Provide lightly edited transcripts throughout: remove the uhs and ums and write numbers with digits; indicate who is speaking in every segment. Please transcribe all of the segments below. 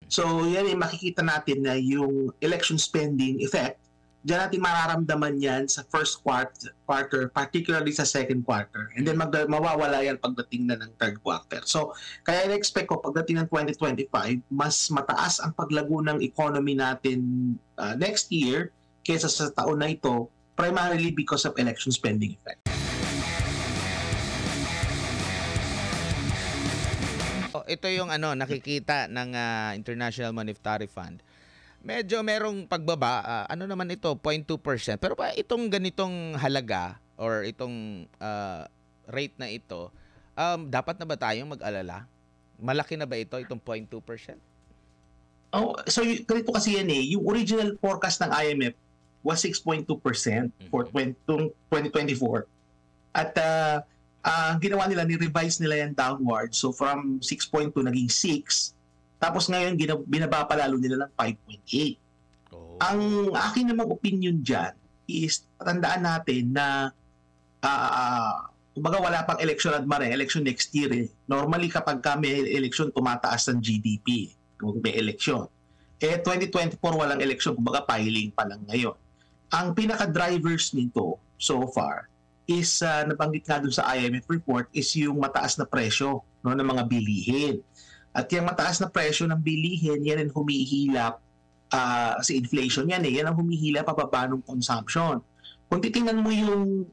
Speaker 1: So yan makikita natin na yung election spending effect, diyan natin mararamdaman yan sa first quarter, particularly sa second quarter. And then mawawala yan pagdating na ng third quarter. So kaya in-expect ko pagdating ng 2025, mas mataas ang paglago ng economy natin next year kaysa sa taon na ito, primarily because of election spending effect.
Speaker 2: Ito yung nakikita ng International Monetary Fund. Medyo merong pagbaba, ano naman ito, 0.2%. Pero pa itong ganitong halaga or itong rate na ito, dapat na ba tayong mag-alala? Malaki na ba ito, itong 0.2%?
Speaker 1: So ganito kasi yan yung original forecast ng IMF was 6.2% for 2024. At ginawa nila, ni-revise nila yan downward. So from 6.2 naging 6. Tapos ngayon, binaba pa lalo nila ng 5.8. Ang akin namang opinion dyan is, tandaan natin na kumbaga wala pang election at election next year. Normally kapag may election, tumataas ang GDP kung may election. 2024 walang election, kumbaga piling pa lang ngayon. Ang pinaka-drivers nito so far is nabanggit nga doon sa IMF report is yung mataas na presyo ng mga bilihin. At yung mataas na presyo ng bilihin, yan ang humihilap sa inflation yan yan ang humihilap pababa ng consumption. Kung titingnan mo yung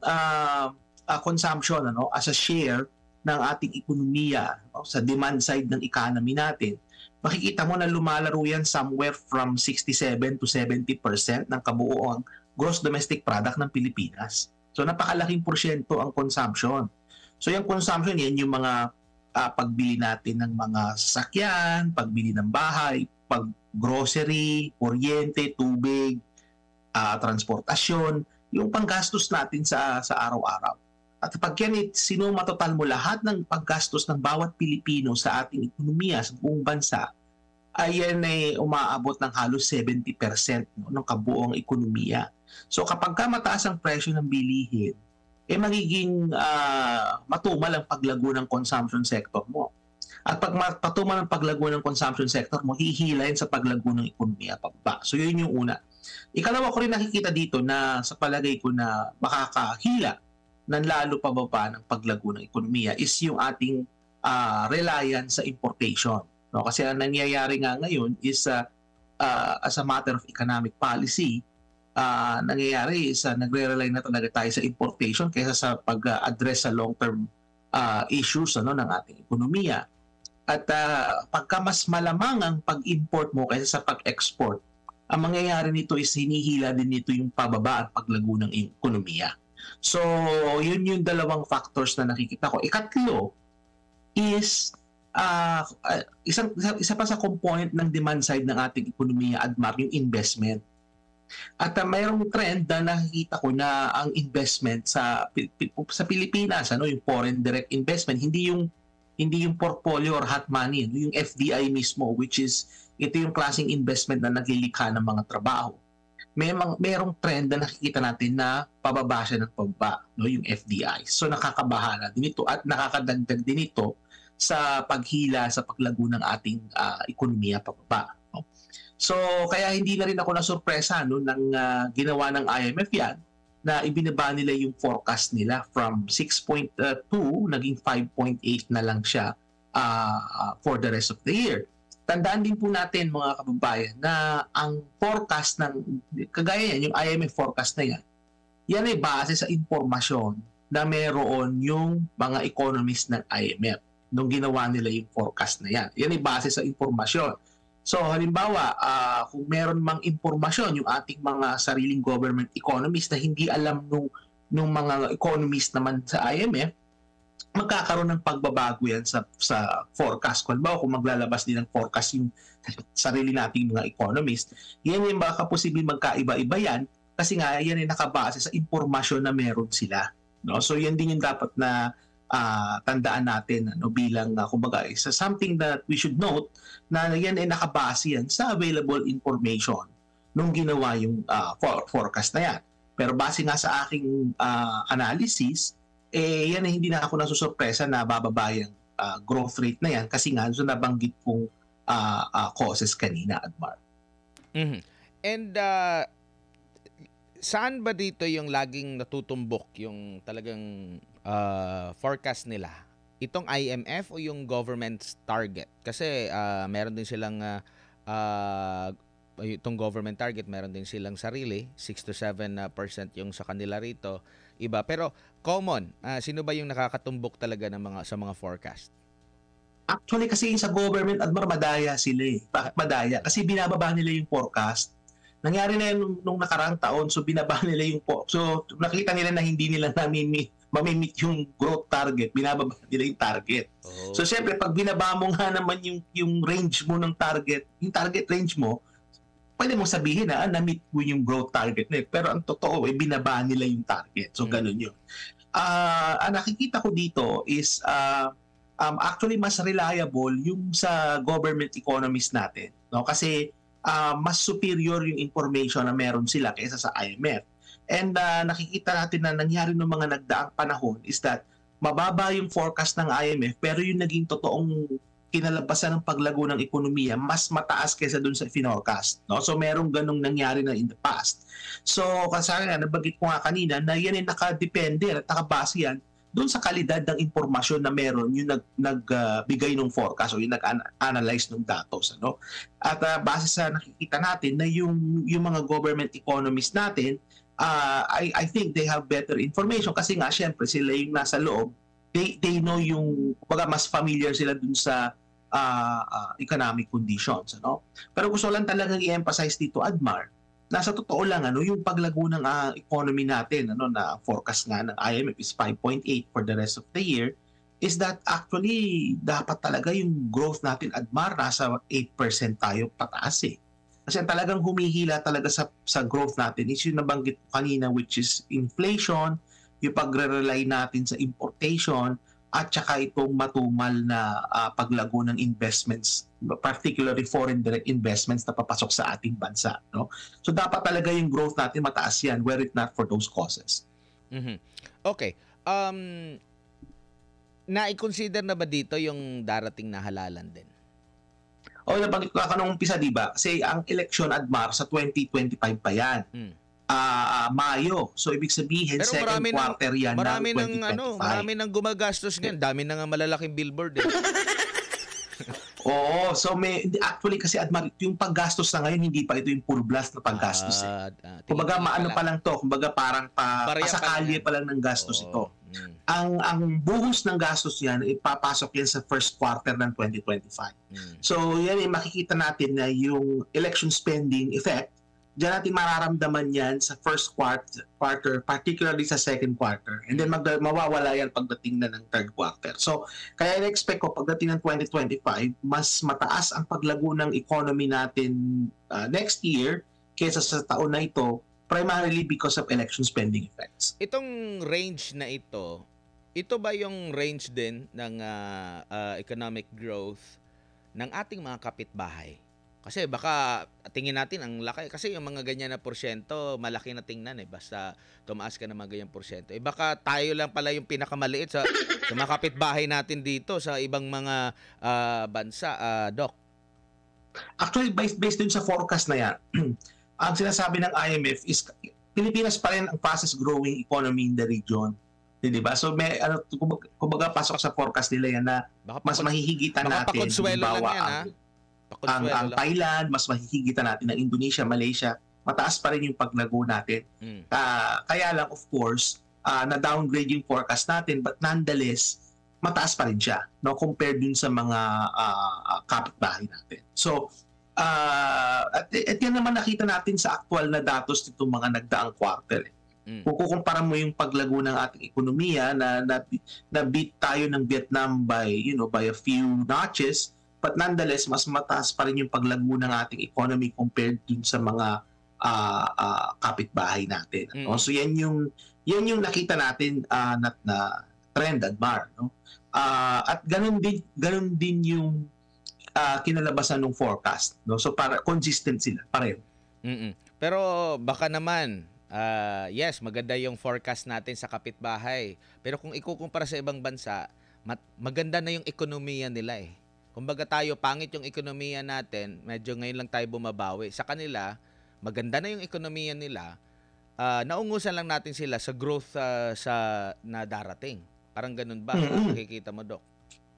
Speaker 1: consumption as a share ng ating ekonomiya sa demand side ng economy natin, makikita mo na lumalaro yan somewhere from 67 to 70% ng kabuuang gross domestic product ng Pilipinas. So napakalaking porsyento ang consumption. So yung consumption, yan yung mga pagbili natin ng mga sasakyan, pagbili ng bahay, pag-grocery, kuryente, tubig, transportasyon, yung panggastos natin sa araw-araw. At pag yan, sinumatotal mo lahat ng paggastos ng bawat Pilipino sa ating ekonomiya, sa buong bansa, ay yan ay umaabot ng halos 70% ng kabuong ekonomiya. So kapag mataas ang presyo ng bilihin, magiging matumal ang paglago ng consumption sector mo. At pag patumal ang paglago ng consumption sector mo, hihilayin sa paglago ng ekonomiya pababa. So yun yung una. Ikalawa ko rin nakikita dito na sa palagay ko na makakahila ng lalo pababa ng paglago ng ekonomiya is yung ating reliance sa importation. No? Kasi ang nangyayari nga ngayon is as a matter of economic policy, nangyayari is nagre-rely na talaga tayo sa importation kaysa sa pag-address sa long-term issues ng ating ekonomiya. At pagka mas malamang ang pag-import mo kaysa sa pag-export, ang mangyayari nito is hinihila din nito yung pababa at paglago ng ekonomiya. So, yun yung dalawang factors na nakikita ko. Ikatlo is isa pa sa component ng demand side ng ating ekonomiya, Admar, yung investment. At mayroong trend na nakikita ko na ang investment sa Pilipinas, yung foreign direct investment, hindi yung portfolio or hot money, yung FDI mismo, which is ito yung klaseng investment na naglilikha ng mga trabaho. Mayroong trend na nakikita natin na pababa siya ng pababa, yung FDI. So nakakabahala din ito at nakakadagdag din ito sa paghila sa paglago ng ating ekonomiya pababa. So kaya hindi na rin ako nasurpresa nang ginawa ng IMF yan na ibinaba nila yung forecast nila from 6.2 naging 5.8 na lang siya for the rest of the year. Tandaan din po natin mga kababayan na ang forecast kagaya yan, yung IMF forecast na yan ay base sa impormasyon na meron yung mga economists ng IMF nung ginawa nila yung forecast na yan. Yan ay base sa impormasyon. So halimbawa, kung meron mang impormasyon yung ating mga sariling government economists na hindi alam nung mga economists naman sa IMF, magkakaroon ng pagbabago yan sa forecast. Kung maglalabas din ng forecast yung sarili nating mga economists, yan yung baka posibleng magkaiba-iba yan kasi nga yan ay nakabase sa impormasyon na meron sila. No? So yan din yung dapat na tandaan natin bilang kumbaga isa something that we should note na yan ay nakabase yan sa available information nung ginawa yung forecast na yan. Pero base nga sa aking analysis, yan ay hindi na ako nasusurpresa na bababa yung growth rate na yan kasi nga so nabanggit kong causes kanina, Admar.
Speaker 2: Mhm. And saan ba dito yung laging natutumbok yung talagang forecast nila? Itong IMF o yung government's target? Kasi meron din silang itong government target, meron din silang sarili, 6 to 7% yung sa kanila rito, iba. Pero common, sino ba yung nakakatumbok talaga ng sa mga forecast?
Speaker 1: Actually, kasi sa government, Admar, madaya sila eh. Bakit madaya? Kasi binababa nila yung forecast. Nangyari na yun nung nakaraang taon, so binaba nila yung so nakita nila na hindi nila mamimit yung growth target, binababa nila yung target.
Speaker 2: Oh.
Speaker 1: So syempre, pag binaba mo nga naman yung range mo ng target, yung target range mo, pwede mong sabihin na na-meet mo yung growth target na. Pero ang totoo, binaba nila yung target. So ganun yun. Ang nakikita ko dito is actually mas reliable yung sa government economists natin, no? Kasi mas superior yung information na meron sila kaysa sa IMF. And nakikita natin na nangyari ng mga nagdaang panahon is that mababa yung forecast ng IMF pero yung naging totoong kinalabasan ng paglago ng ekonomiya mas mataas kaysa dun sa forecast, no? So merong ganong nangyari na in the past. So kasi nga nabanggit ko nga kanina na yan ay nakadepende at nakabase yan doon sa kalidad ng impormasyon na meron yung nagbigay ng forecast o yung nag-analyze ng datos, ano? At base sa nakikita natin na yung mga government economists natin, I think they have better information kasi nga syempre sila yung nasa loob, they know yung mas familiar sila dun sa economic conditions, ano? Pero gusto lang talagang i-emphasize dito, Admar, nasa totoo lang yung paglago ng economy natin, na forecast nga ng IMF is 5.8 for the rest of the year, is that actually dapat talaga yung growth natin, Admar, nasa 8% tayo pataas eh. Kasi talagang humihila talaga sa growth natin is yung nabanggit ko kanina, which is inflation, yung pagre-rely natin sa importation, at saka itong matumal na paglago ng investments, particularly foreign direct investments na papasok sa ating bansa, no? So dapat talaga yung growth natin mataas yan were it not for those causes.
Speaker 2: Mm-hmm. Okay. Na-consider na ba dito yung darating na halalan din?
Speaker 1: Nabanggit ko ka nung umpisa, di ba? Kasi ang election, Admar, sa 2025 pa yan. Mayo. So ibig sabihin
Speaker 2: pero
Speaker 1: second quarter yan ng 2025.
Speaker 2: Marami nang gumagastos ngayon. Dami na nga malalaking billboard eh.
Speaker 1: Oo, so actually kasi, Admar, yung paggastos na ngayon hindi pa ito yung full blast na paggastos eh. Kumbaga maano pa lang to, kumbaga parang pasakalye pa lang ng gastos ito. Ang buhos ng gastos yan ipapasok yan sa first quarter ng 2025. So yan makikita natin na yung election spending effect, diyan natin mararamdaman yan sa first quarter, particularly sa second quarter. And then mawawala yan pagdating na ng third quarter. So, kaya na-expect ko pagdating ng 2025, mas mataas ang paglago ng economy natin next year kaysa sa taon na ito, primarily because of election spending effects.
Speaker 2: Itong range na ito ba yung range din ng economic growth ng ating mga kapitbahay? Kasi baka tingin natin ang laki. Kasi yung mga ganyan na porsyento, malaki na tingnan eh. Basta tumaas ka ng mga ganyang porsyento. Baka tayo lang pala yung pinakamaliit sa mga kapitbahay natin dito sa ibang mga bansa, Doc.
Speaker 1: Actually, based dun sa forecast na yan, ang sinasabi ng IMF is Pilipinas pa rin ang fastest growing economy in the region. Diba? So may kumbaga pasok sa forecast nila yan na mas mahihigitan natin.
Speaker 2: Pakonsuelo lang yan, ha?
Speaker 1: Ang Thailand, mas mahihigitan natin ng Indonesia, Malaysia, mataas pa rin yung paglago natin. Kaya lang, of course, na-downgrade yung forecast natin, but nonetheless, mataas pa rin siya, no, compared dun sa mga kapitbahay natin. So, at yan naman nakita natin sa actual na datos nitong mga nagdaang quarter. Kung kukumpara mo yung paglago ng ating ekonomiya na beat tayo ng Vietnam by a few notches, but nonetheless, mas mataas pa rin yung paglago ng ating economy compared dun sa mga kapitbahay natin. No? So yan yung nakita natin na trend, Admar, no? At ganun din yung kinalabasan ng forecast, no? So para consistent sila pareho.
Speaker 2: Pero baka naman yes, maganda yung forecast natin sa kapitbahay. Pero kung ikukumpara sa ibang bansa, maganda na yung ekonomiya nila eh. Kumbaga tayo, pangit yung ekonomiya natin, medyo ngayon lang tayo bumabawi. Sa kanila, maganda na yung ekonomiya nila, naungusan lang natin sila sa growth sa na darating. Parang ganun ba? Nakikita mo, Doc?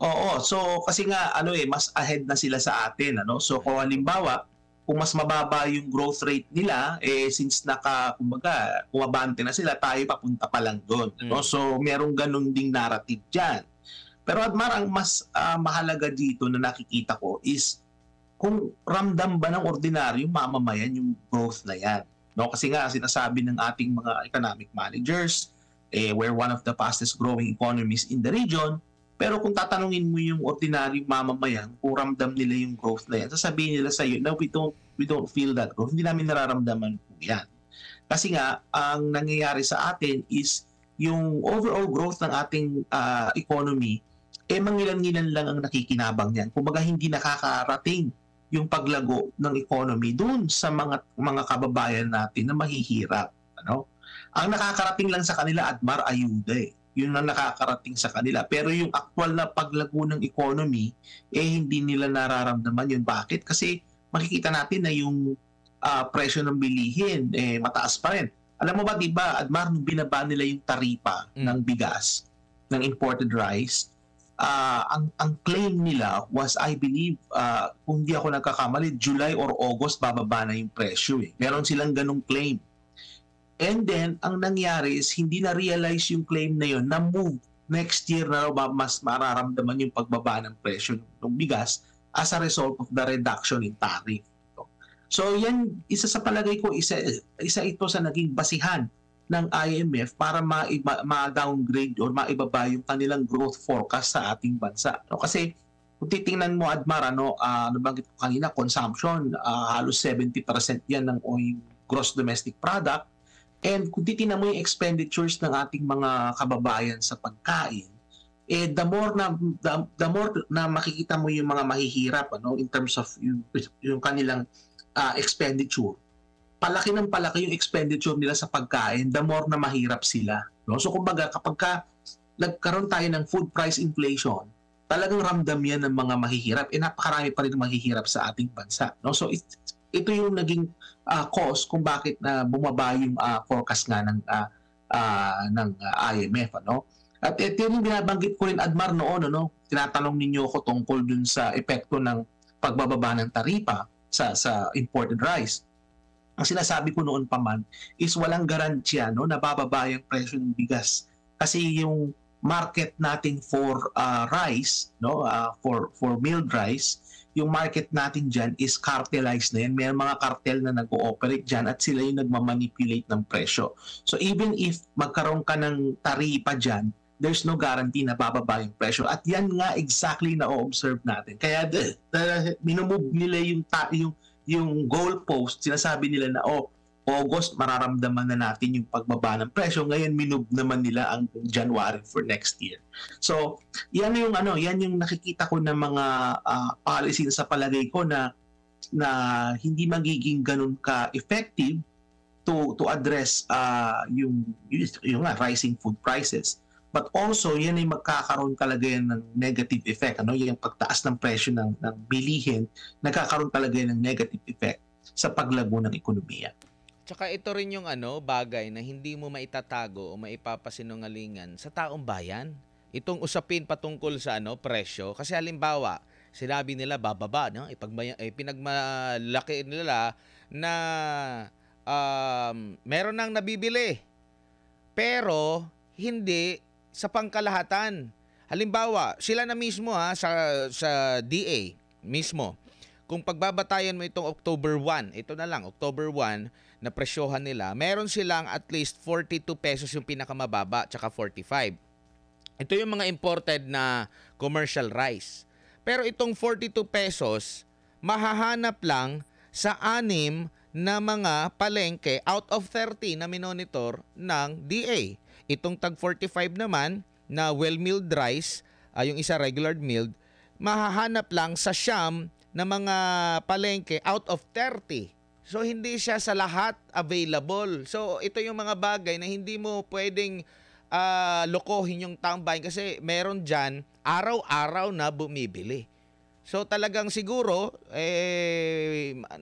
Speaker 1: Oo, so kasi nga mas ahead na sila sa atin, ano. So kung halimbawa, kung mas mababa yung growth rate nila, since kumbaga kumabante na sila, tayo papunta pa lang doon, no. So merong ganung ding narrative diyan. Pero Admar, ang mas mahalaga dito na nakikita ko is kung ramdam ba ng ordinaryong mamamayan yung growth na yan. No? Kasi nga sinasabi ng ating mga economic managers, we're one of the fastest growing economies in the region. Pero kung tatanungin mo yung ordinaryong mamamayan, kung ramdam nila yung growth na yan, sasabihin nila sa iyo, no, we don't feel that growth. Hindi namin nararamdaman po yan. Kasi nga, ang nangyayari sa atin is yung overall growth ng ating economy, mangilan-ngilan lang ang nakikinabang niyan. Kumbaga hindi nakakarating yung paglago ng economy doon sa mga kababayan natin na mahihirap. Ano? Ang nakakarating lang sa kanila, Admar, ayuda eh. Yun ang nakakarating sa kanila. Pero yung actual na paglago ng economy, hindi nila nararamdaman yun. Bakit? Kasi makikita natin na yung presyo ng bilihin, mataas pa rin. Alam mo ba, di ba, Admar, nung binaba nila yung taripa ng bigas, ng imported rice, ang claim nila was, I believe, kung di ako nagkakamali, July or August bababa na yung presyo. Meron silang ganong claim. And then, ang nangyari is hindi na-realize yung claim na yun na move next year na mas mararamdaman yung pagbaba ng presyo ng bigas as a result of the reduction in tariff. So yan, isa sa palagay ko, isa ito sa naging basihan ng IMF para ma-downgrade or maibaba yung kanilang growth forecast sa ating bansa. No? Kasi kung titingnan mo, Admar, nabanggit ko kanina, consumption, halos 70% yan ng gross domestic product. And kung titingnan mo yung expenditures ng ating mga kababayan sa pagkain, the more na makikita mo yung mga mahihirap in terms of yung kanilang expenditure, palaki yung expenditure nila sa pagkain, the more na mahirap sila. No? So kumbaga, kapag nagkaroon tayo ng food price inflation, talagang ramdam yan ng mga mahihirap. Napakarami pa rin mahihirap sa ating bansa. No? So ito yung naging cause kung bakit bumaba yung forecast nga ng IMF. Ano? At ito yung binabanggit ko rin, Admar, noon. Tinatanong ninyo ako tungkol dun sa epekto ng pagbababa ng taripa sa imported rice. Ang sinasabi ko noon pa man is walang garantiya na bababa yung presyo ng bigas. Kasi yung market natin for rice, for milled rice, yung market natin dyan is cartelized na yan. May mga cartel na nag-ooperate dyan at sila yung nagmamanipulate ng presyo. So even if magkaroon ka ng taripa dyan, there's no guarantee na bababa yung presyo. At yan nga exactly na o-observe natin. Kaya minumove nila yung goalpost, sinasabi nila na August mararamdaman na natin yung pagbaba ng presyo. Ngayon minove naman nila ang January for next year. So, yan yung nakikita ko ng mga policy sa palagay ko na hindi magiging ganun ka-effective to address yung rising food prices. But also, yan ay magkakaroon talaga yan ng negative effect. Yung pagtaas ng presyo ng bilihin, nagkakaroon talaga yan ng negative effect sa paglago ng ekonomiya.
Speaker 2: Tsaka ito rin yung bagay na hindi mo maitatago o maipapasinungalingan sa taong bayan. Itong usapin patungkol sa presyo. Kasi halimbawa, sinabi nila bababa, pinagmalaki nila na meron nang nabibili. Pero hindi sa pangkalahatan. Halimbawa, sila na mismo sa DA mismo. Kung pagbabatayan mo itong October 1, ito na lang, October 1, na presyohan nila, meron silang at least 42 pesos yung pinakamababa, tsaka 45. Ito yung mga imported na commercial rice. Pero itong 42 pesos, mahahanap lang sa 6 na mga palengke out of 30 na minonitor ng DA. Itong tag 45 naman na well-milled rice, yung isa regular milled, mahahanap lang sa siyam na mga palengke out of 30. So hindi siya sa lahat available. So ito yung mga bagay na hindi mo pwedeng lokohin yung taong bayan kasi meron dyan araw-araw na bumibili. So talagang siguro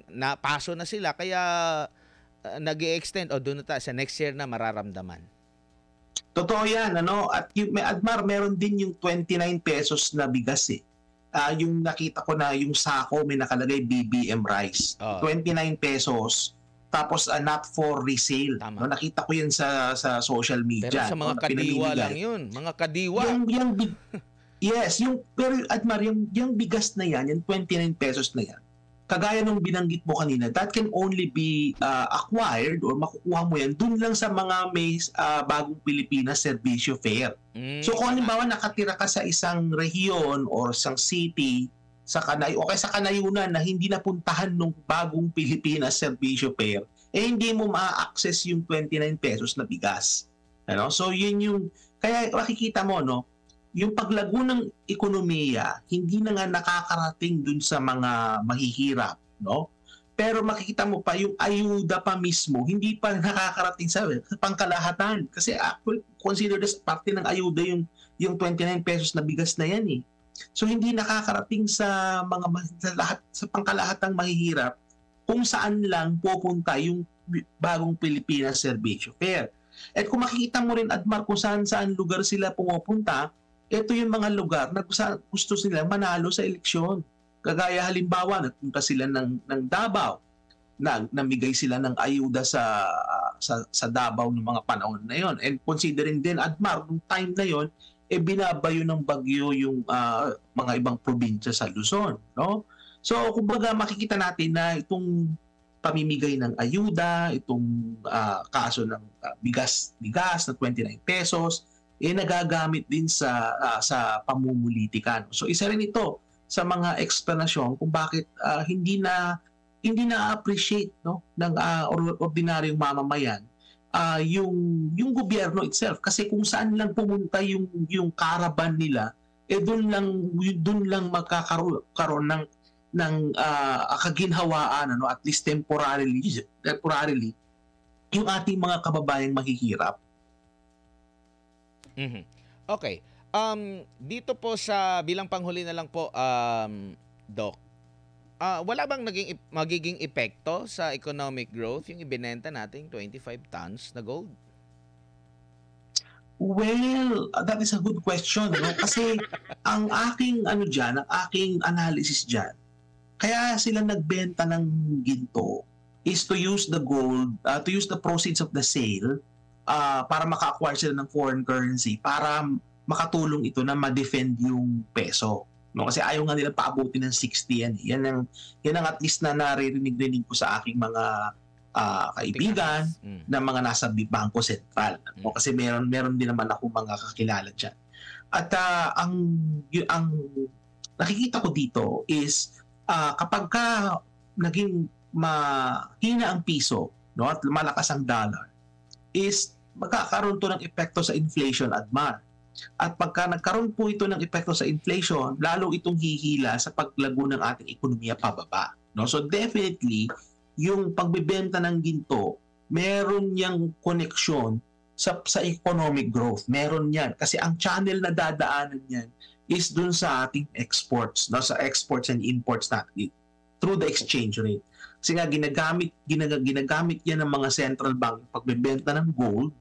Speaker 2: napaso na sila kaya nag-i-extend o doon na sa next year na mararamdaman.
Speaker 1: Totoo yan, ano? At yung, Admar, meron din yung 29 pesos na bigas eh. Yung nakita ko na yung sako may nakalagay BBM rice. 29 pesos. Tapos not for resale. No, nakita ko yun sa social media.
Speaker 2: Pero sa mga kadiwa lang yun. Mga kadiwa.
Speaker 1: Yes, pero Admar, yung bigas na yan, yung 29 pesos na yan, kagaya nung binanggit mo kanina, that can only be acquired or makukuha mo yan dun lang sa mga may bagong Pilipinas Servisyo Fair. So kung halimbawa nakatira ka sa isang rehiyon or isang city sa o kaya sa Kanayunan na hindi napuntahan nung bagong Pilipinas Servisyo Fair, hindi mo ma-access yung 29 pesos na bigas. Ano? So yun yung, kaya makikita mo, no, yung paglago ng ekonomiya, hindi na nga nakakarating dun sa mga mahihirap, no? Pero makikita mo pa yung ayuda pa mismo, hindi pa nakakarating sa pangkalahatan. Kasi actually, considered as parte ng ayuda yung 29 pesos na bigas na yan eh. So hindi nakakarating sa mga sa pangkalahatang mahihirap kung saan lang pupunta yung bagong Pilipinas Servisyo Fair. At kung makikita mo rin, Admar, kung saan lugar sila pumupunta, ito yung mga lugar na gusto nila manalo sa eleksyon. Kagaya halimbawa, nagpunta sila ng Davao, namigay sila ng ayuda sa Davao ng mga panahon na yon. And considering din, Admar, nung time na yon, binabayo ng bagyo yung mga ibang probinsya sa Luzon. No? So, kumbaga makikita natin na itong pamimigay ng ayuda, itong kaso ng bigas na 29 pesos, nagagamit din sa pamumulitika. So isa rin ito sa mga explanasyon kung bakit hindi na appreciate, no, ng ordinaryong mamamayan yung gobyerno itself, kasi kung saan lang pumunta yung caravan nila, doon lang magkakaroon ng kaginhawaan, ano, at least temporarily yung ating mga kababayang mahihirap.
Speaker 2: Okay. Dito po sa bilang panghuli na lang po, Doc, wala bang magiging epekto sa economic growth yung ibinenta nating 25 tons na gold?
Speaker 1: Well, that is a good question, no? Kasi ang aking analysis diyan, kaya sila nagbenta ng ginto is to use the gold, to use the proceeds of the sale para maka-acquire sila ng foreign currency para makatulong ito na ma-defend yung peso. No? Kasi ayaw nga nila paabutin ng 60 yan. Yan ang at least na naririnig ko sa aking mga kaibigan na mga nasa Bangko Sentral. No? Kasi meron din naman ako mga kakilala dyan. At ang nakikita ko dito is kapag ka naging mahina ang piso, no, at malakas ang dollar, is magkakaroon to ng epekto sa inflation, Admar. At pagka nagkaroon po ito ng epekto sa inflation, lalo itong hihila sa paglago ng ating ekonomiya pababa. No? So definitely, yung pagbebenta ng ginto, meron niyang koneksyon sa economic growth. Meron yan. Kasi ang channel na dadaanan yan is dun sa ating exports, no? Sa exports and imports natin through the exchange rate. Kasi nga ginagamit yan ng mga central bank pagbebenta ng gold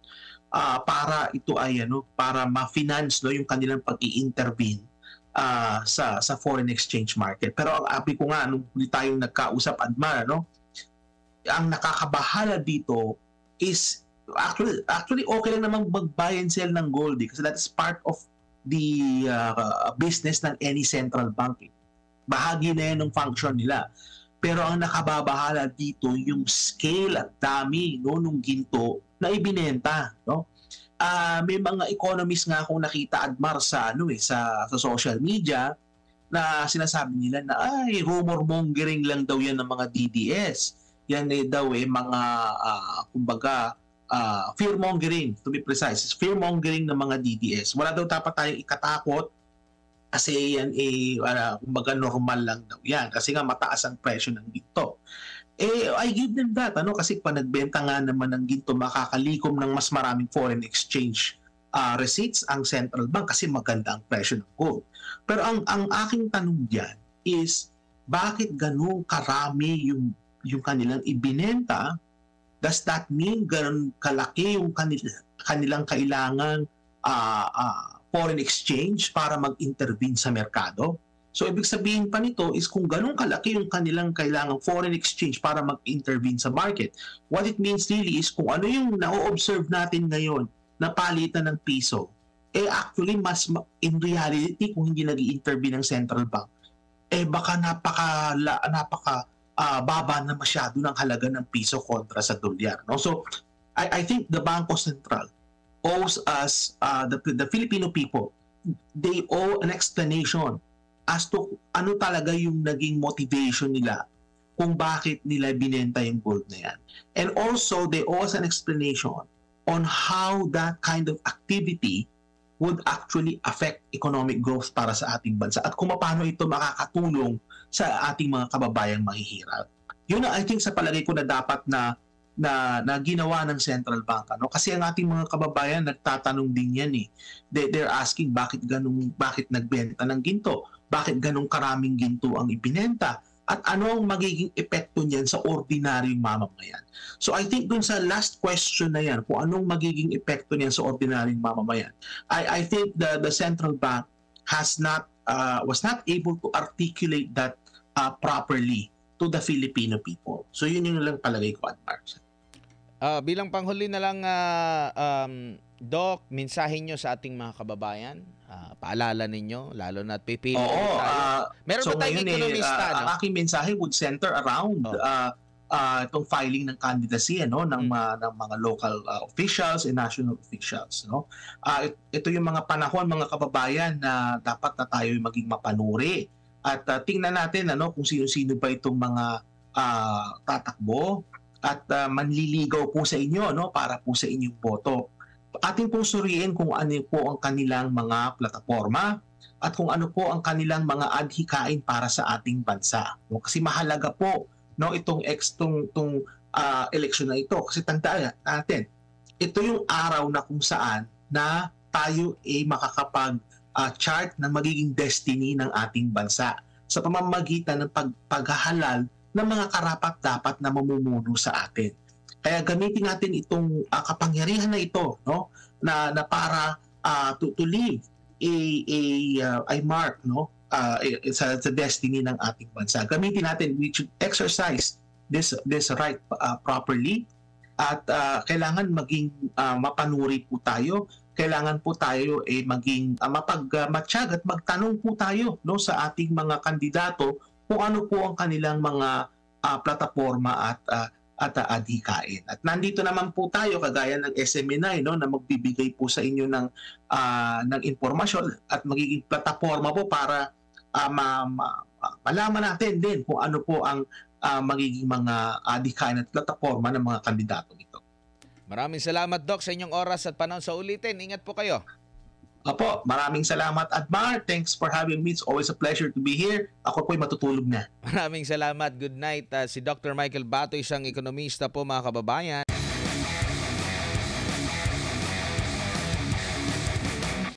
Speaker 1: para ito ay para ma-finance, no, yung kanilang pag-i-intervene sa foreign exchange market. Pero ang api ko nga nung tayong nagkausap, Admar, no, ang nakakabahala dito is actually okay lang namang mag-buy and sell ng gold kasi that is part of the business ng any central bank. Bahagi na yan ng function nila. Pero ang nakababahala dito yung scale at dami, no, nung ginto na ibinenta, no? May mga economists nga akong nakita, Admar, sa social media na sinasabi nila na rumor mongering lang daw yan ng mga DDS. Yan daw mga kumbaga fear mongering, to be precise. Fear mongering ng mga DDS. Wala daw dapat tayong ikatakot kasi yan kumbaga normal lang daw yan kasi nga mataas ang presyo ng ginto. I give them that, kasi pag nagbenta nga naman ng ginto, makakalikom ng mas maraming foreign exchange receipts ang central bank kasi maganda ang presyo ng gold. Pero ang aking tanong diyan, is bakit ganun karami yung kanilang ibinenta? Does that mean ganun kalaki yung kanilang kailangan foreign exchange para mag-intervene sa merkado? So ibig sabihin pa nito is kung ganun kalaki yung kanilang kailangan foreign exchange para mag-intervene sa market, what it means really is kung ano yung na-observe natin ngayon na palitan ng piso, actually mas in reality kung hindi nag-i-intervene ng central bank, baka napaka baba na masyado ng halaga ng piso kontra sa dolyar. No? So, I think the Bangko Sentral owes us, the Filipino people, they owe an explanation as to ano talaga yung naging motivation nila kung bakit nila binenta yung gold na yan. And also, they owe us an explanation on how that kind of activity would actually affect economic growth para sa ating bansa at kung paano ito makakatulong sa ating mga kababayang mahihirap. Yun na I think sa palagay ko na dapat na ginawa ng central bank, ano? Kasi ang ating mga kababayan nagtatanong din yan eh. They're asking bakit nagbenta ng ginto? Bakit ganung karaming ginto ang ibinenta? At ano ang magiging epekto niyan sa ordinaryong mamamayan? So I think dun sa last question na yan, kung anong magiging epekto niyan sa ordinaryong mamamayan, I think the central bank was not able to articulate that properly to the Filipino people. So yun yung lang palagay ko, Mark.
Speaker 2: Bilang panghuli na lang, Doc, mensahe nyo sa ating mga kababayan, paalala ninyo, lalo na't pipili tayo. Meron ba tayong ekonomista?
Speaker 1: Ang aking mensahe would center around itong filing ng candidacy ng mga local officials and national officials. No? Ito yung mga panahon, mga kababayan, na dapat na tayo maging mapanuri. At tingnan natin kung sino-sino ba itong mga tatakbo at manliligaw po sa inyo para po sa inyong boto. Ating pong suriin kung ano po ang kanilang mga plataforma at kung ano po ang kanilang mga adhikain para sa ating bansa. Kasi mahalaga po itong election na ito. Kasi tandaan natin, ito yung araw na kung saan na tayo makakapag-chart ng magiging destiny ng ating bansa sa pamamagitan ng paghahalal ng mga karapat-dapat na mamumuno sa atin. Kaya gamitin natin itong kapangyarihan na ito na para to leave a mark sa destiny ng ating bansa. Gamitin natin, we should exercise this right properly at kailangan maging mapanuri po tayo. Kailangan po tayo maging mapagmatsyag at magtanong po tayo sa ating mga kandidato kung ano po ang kanilang mga plataforma at adhikain. At nandito naman po tayo kagaya ng SMNI na magbibigay po sa inyo ng impormasyon at magiging plataforma po para malaman natin din kung ano po ang magiging mga adhikain at plataforma ng mga kandidato nito.
Speaker 2: Maraming salamat, Doc, sa inyong oras at panahon sa ulitin. Ingat po kayo.
Speaker 1: Opo, maraming salamat, Admar. Thanks for having me. It's always a pleasure to be here. Ako po'y matutulog na.
Speaker 2: Maraming salamat. Good night. Si Dr. Michael Bato, isang ekonomista po, mga kababayan.